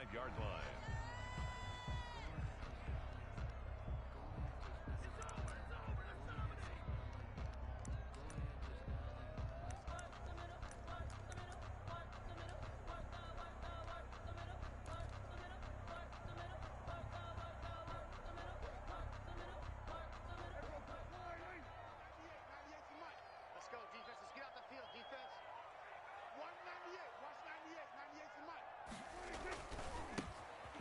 25-yard line. Let's go, defense. Let's get out the field, defense. 198. Watch 98. 98's the mic.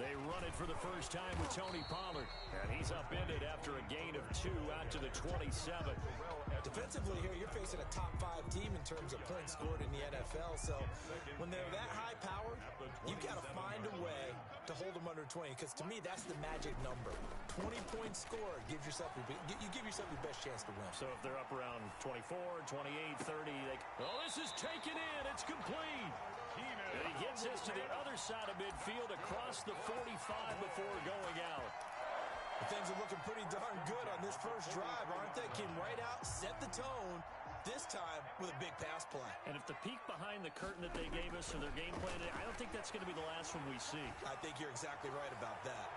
They run it for the first time with Tony Pollard. And he's upended after a gain of 2 out to the 27. Defensively here, you're facing a top-5 team in terms of points scored in the NFL. So when they're that high-powered, you've got to find a way to hold them under 20. Because to me, that's the magic number. 20 points scored gives yourself you give yourself your best chance to win. So if they're up around 24, 28, 30, this is taken in. It's complete. And he gets this to the other side of midfield across the 45 before going out. Things are looking pretty darn good on this first drive, aren't they? Came right out, set the tone, this time with a big pass play. And if the peek behind the curtain that they gave us or their game plan, I don't think that's going to be the last one we see. I think you're exactly right about that.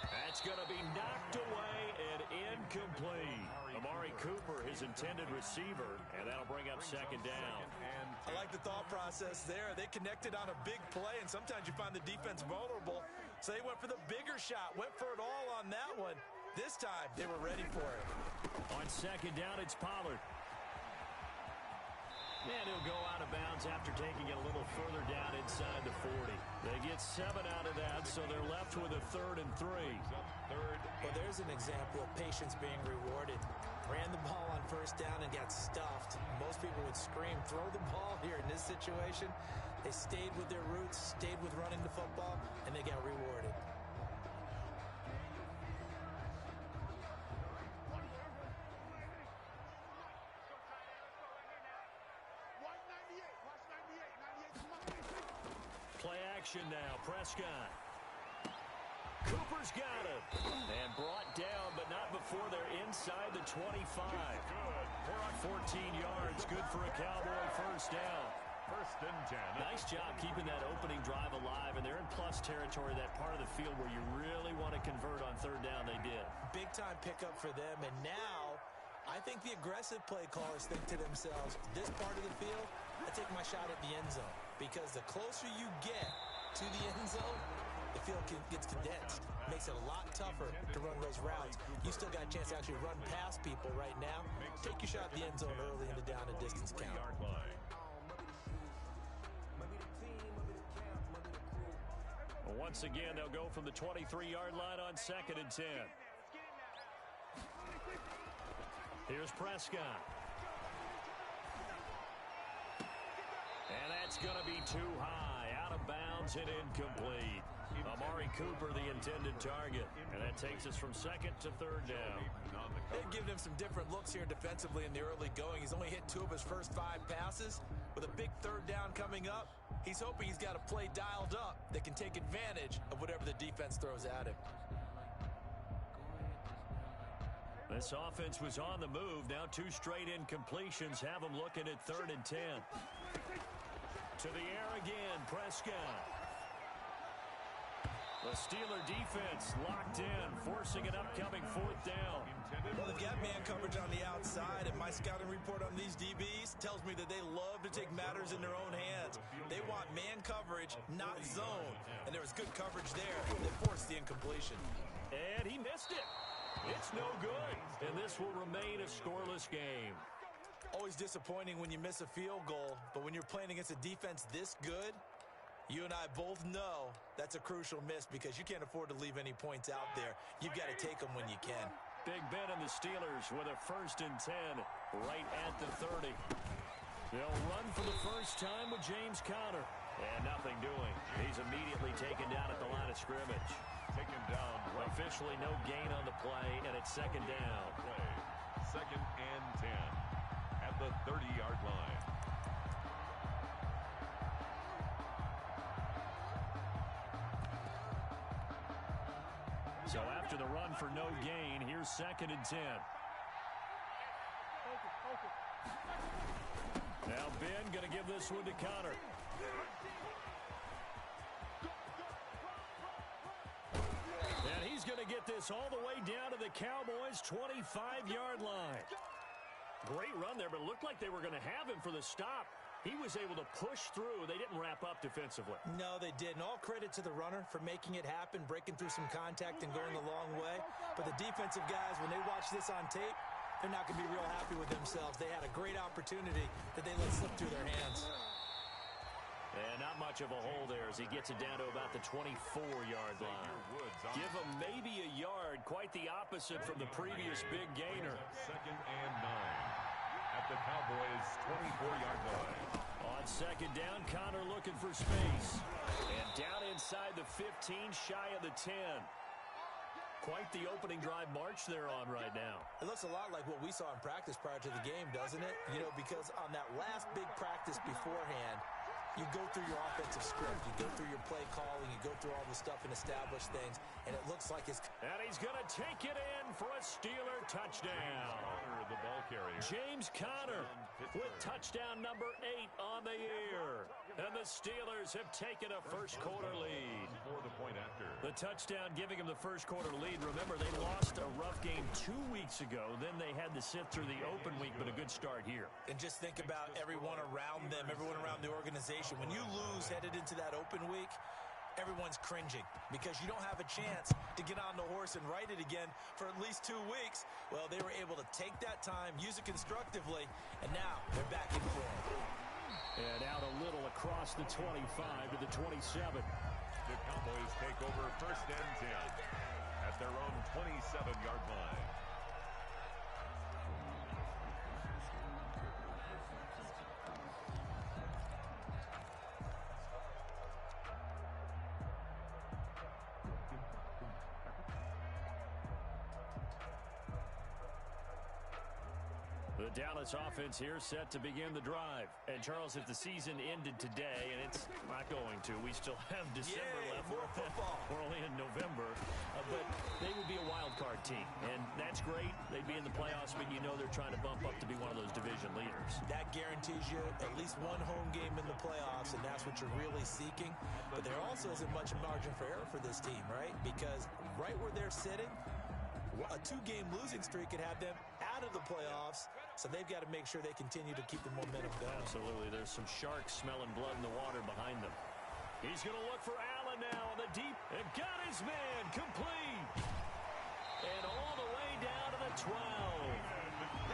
That's going to be knocked away and incomplete. Amari Cooper, his intended receiver, and that'll bring up second down. I like the thought process there. They connected on a big play, and sometimes you find the defense vulnerable. So they went for the bigger shot, went for it all on that one. This time, they were ready for it. On second down, it's Pollard. And he'll go out of bounds after taking it a little further down inside the 40. They get 7 out of that, so they're left with a 3rd and 3. Well, there's an example of patience being rewarded. Ran the ball on first down and got stuffed. Most people would scream, throw the ball here in this situation. They stayed with their roots, stayed with running the football, and they got rewarded. Play action now. Prescott. Cooper's got him. And brought down, but not before they're inside the 25. Good. 14 yards. Good for a Cowboy first down. 1st and 10. Nice job keeping that opening drive alive, and they're in plus territory, that part of the field where you really want to convert on 3rd down. They did. Big-time pickup for them, and now I think the aggressive play callers think to themselves, this part of the field, I take my shot at the end zone. Because the closer you get to the end zone, the field gets condensed. Makes it a lot tougher to run those routes. You still got a chance to actually run past people right now. Take your shot at the end zone early in the down and distance count. Once again, they'll go from the 23-yard line on 2nd and 10. Here's Prescott. And that's going to be too high. Out of bounds and incomplete. Amari Cooper, the intended target. And that takes us from 2nd to 3rd down. They've given him some different looks here defensively in the early going. He's only hit 2 of his first 5 passes. With a big 3rd down coming up, he's hoping he's got a play dialed up that can take advantage of whatever the defense throws at him. This offense was on the move. Now 2 straight incompletions have them looking at 3rd and 10. To the air again, Prescott. The Steeler defense locked in, forcing an upcoming 4th down. Well, they've got man coverage on the outside, and my scouting report on these DBs tells me that they love to take matters in their own hands. They want man coverage, not zone. And there was good coverage there that forced the incompletion. And he missed it. It's no good, and this will remain a scoreless game. Always disappointing when you miss a field goal, but when you're playing against a defense this good, you and I both know that's a crucial miss because you can't afford to leave any points out there. You've got to take them when you can. Big Ben and the Steelers with a 1st and 10 right at the 30. They'll run for the first time with James Conner. And nothing doing. He's immediately taken down at the line of scrimmage. Taken down. Officially no gain on the play, and it's 2nd down. 2nd and 10 at the 30-yard line. So after the run for no gain, here's 2nd and 10. Now Ben going to give this one to Conner. going to get this all the way down to the Cowboys' 25-yard line. Great run there, but it looked like they were going to have him for the stop. He was able to push through. They didn't wrap up defensively. No, they didn't. All credit to the runner for making it happen, breaking through some contact and going a long way. But the defensive guys, when they watch this on tape, they're not going to be real happy with themselves. They had a great opportunity that they let slip through their hands. And not much of a hole there as he gets it down to about the 24-yard line. Give him maybe a yard, quite the opposite from the previous big gainer. 2nd and 9 at the Cowboys' 24-yard line. On 2nd down, Connor looking for space. And down inside the 15, shy of the 10. Quite the opening drive march they're on right now. It looks a lot like what we saw in practice prior to the game, doesn't it? You know, because on that last big practice beforehand, you go through your offensive script, you go through your play calling, you go through all the stuff and establish things, and it looks like it's... And he's going to take it in for a Steeler touchdown. The ball carrier. James Conner with touchdown number 8 on the year. And the Steelers have taken a first-quarter lead. For the point after. The touchdown giving them the first-quarter lead. Remember, they lost a rough game 2 weeks ago. Then they had to sit through the open week, but a good start here. And just think about everyone around them, everyone around the organization. When you lose headed into that open week, everyone's cringing because you don't have a chance to get on the horse and ride it again for at least 2 weeks. Well, they were able to take that time, use it constructively, and now they're back in form. And out a little across the 25 to the 27. The Cowboys take over 1st and 10 at their own 27-yard line. The Dallas offense here set to begin the drive. And, Charles, if the season ended today, and it's not going to, we still have December left. We're only in November. But they would be a wild card team. And that's great. They'd be in the playoffs, but you know they're trying to bump up to be one of those division leaders. That guarantees you at least one home game in the playoffs, and that's what you're really seeking. But there also isn't much margin for error for this team, right? Because right where they're sitting, a 2-game losing streak could have them out of the playoffs, so they've got to make sure they continue to keep the momentum going. Absolutely. There's some sharks smelling blood in the water behind them. He's going to look for Allen now on the deep, and got his man complete. And all the way down to the 12.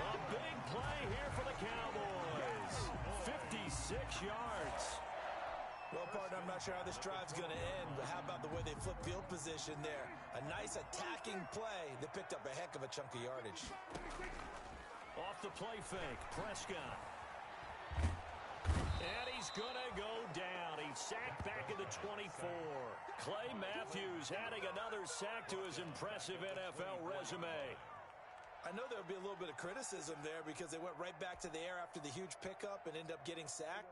A big play here for the Cowboys. 56 yards. Well, partner, I'm not sure how this drive's going to end, but how about the way they flip field position there? A nice attacking play that picked up a heck of a chunk of yardage. Off the play fake, Prescott. And he's going to go down. He's sacked back at the 24. Clay Matthews adding another sack to his impressive NFL resume. I know there'll be a little bit of criticism there because they went right back to the air after the huge pickup and end up getting sacked.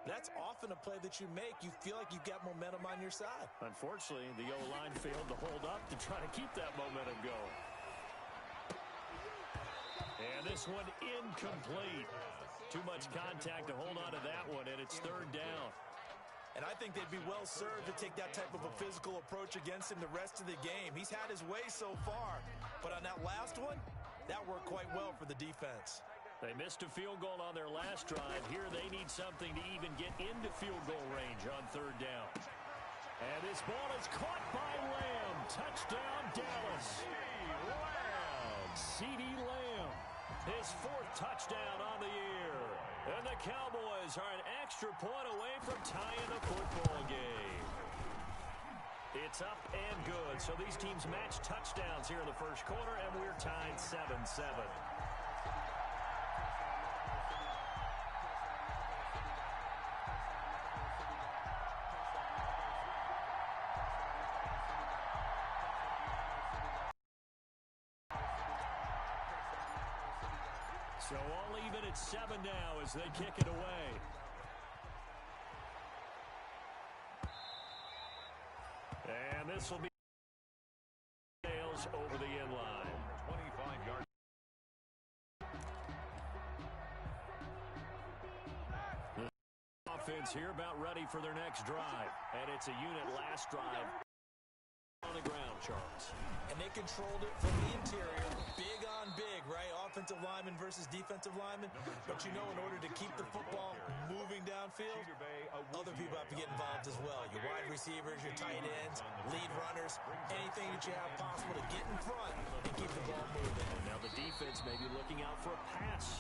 That's often a play that you make. You feel like you've got momentum on your side. Unfortunately, the O-line failed to hold up to try to keep that momentum going. And this one incomplete. Too much contact to hold on to that one, and it's 3rd down. And I think they'd be well served to take that type of a physical approach against him the rest of the game. He's had his way so far, but on that last one, that worked quite well for the defense. They missed a field goal on their last drive. Here they need something to even get into field goal range on 3rd down. And this ball is caught by Lamb. Touchdown, Dallas. CeeDee Lamb. His 4th touchdown on the year. And the Cowboys are an extra point away from tying the football game. It's up and good. So these teams match touchdowns here in the first quarter, and we're tied 7-7. So all even at 7 now as they kick it away. And this will be Nails over the end line. 25 yards. The offense here about ready for their next drive. And it's a unit last drive on the ground. charts. And they controlled it from the interior, big on big, right? Offensive lineman versus defensive lineman. But you know, in order to keep the football moving downfield, other people have to get involved as well. Your wide receivers, your tight ends, lead runners, anything that you have possible to get in front and keep the ball moving. And now the defense may be looking out for a pass